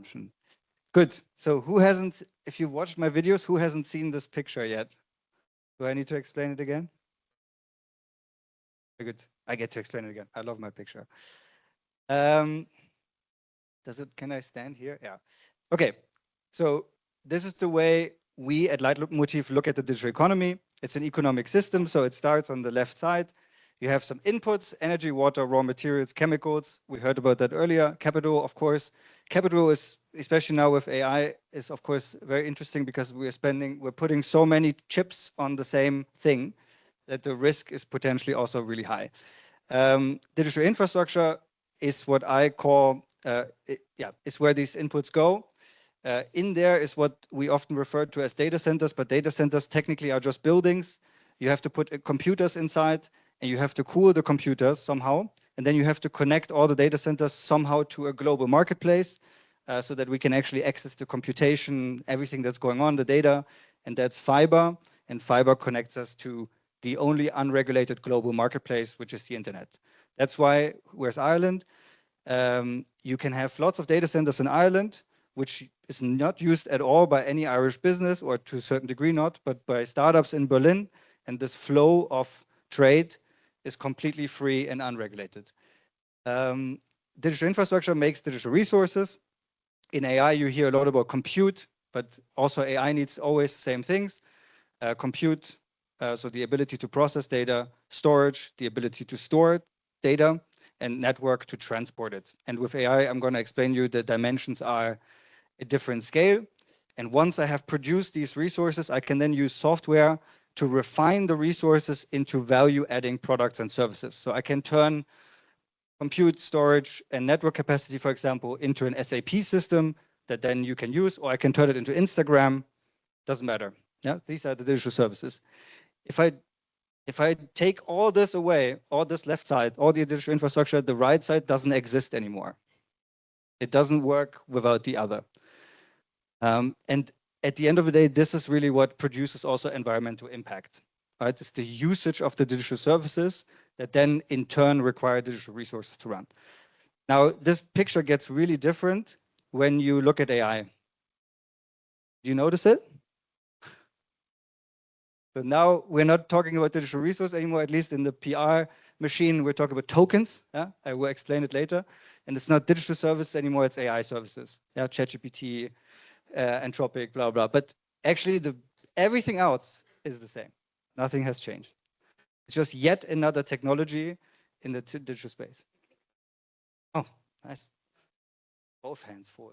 consumption. Good. So who hasn't, if you've watched my videos, who hasn't seen this picture yet? Do I need to explain it again? Very good. I get to explain it again. I love my picture. Can I stand here? Yeah. Okay. So this is the way we at Leitmotiv look at the digital economy. It's an economic system. So it starts on the left side. You have some inputs, energy, water, raw materials, chemicals. We heard about that earlier. Capital, of course. Capital is, especially now with AI, is of course very interesting because we're putting so many chips on the same thing that the risk is potentially also really high. Digital infrastructure is what I call, is where these inputs go. In there is what we often refer to as data centers, but data centers technically are just buildings. You have to put computers inside, and you have to cool the computers somehow. And then you have to connect all the data centers somehow to a global marketplace so that we can actually access the computation, everything that's going on, the data, and that's fiber. And fiber connects us to the only unregulated global marketplace, which is the internet. That's why, where's Ireland? You can have lots of data centers in Ireland, which is not used at all by any Irish business, or to a certain degree not, but by startups in Berlin. And this flow of trade is completely free and unregulated. Digital infrastructure makes digital resources. In AI, you hear a lot about compute, but also AI needs always the same things. Compute, so the ability to process data, storage, the ability to store data, and network to transport it. And with AI, I'm going to explain you the dimensions are a different scale. And once I have produced these resources, I can then use software to refine the resources into value-adding products and services. So I can turn compute, storage, and network capacity, for example, into an SAP system that then you can use, or I can turn it into Instagram. Doesn't matter. Yeah, these are the digital services. If I take all this away, all this left side, all the digital infrastructure, the right side doesn't exist anymore. It doesn't work without the other. And at the end of the day, this is really what produces also environmental impact. Right? It's the usage of the digital services that then in turn require digital resources to run. Now, this picture gets really different when you look at AI. Do you notice it? So now we're not talking about digital resource anymore, at least in the PR machine, we're talking about tokens. Yeah? I will explain it later. And it's not digital services anymore, it's AI services. Yeah, ChatGPT, Anthropic, blah, blah. But actually, everything else is the same. Nothing has changed. It's just yet another technology in the digital space. Oh, nice. Both hands full.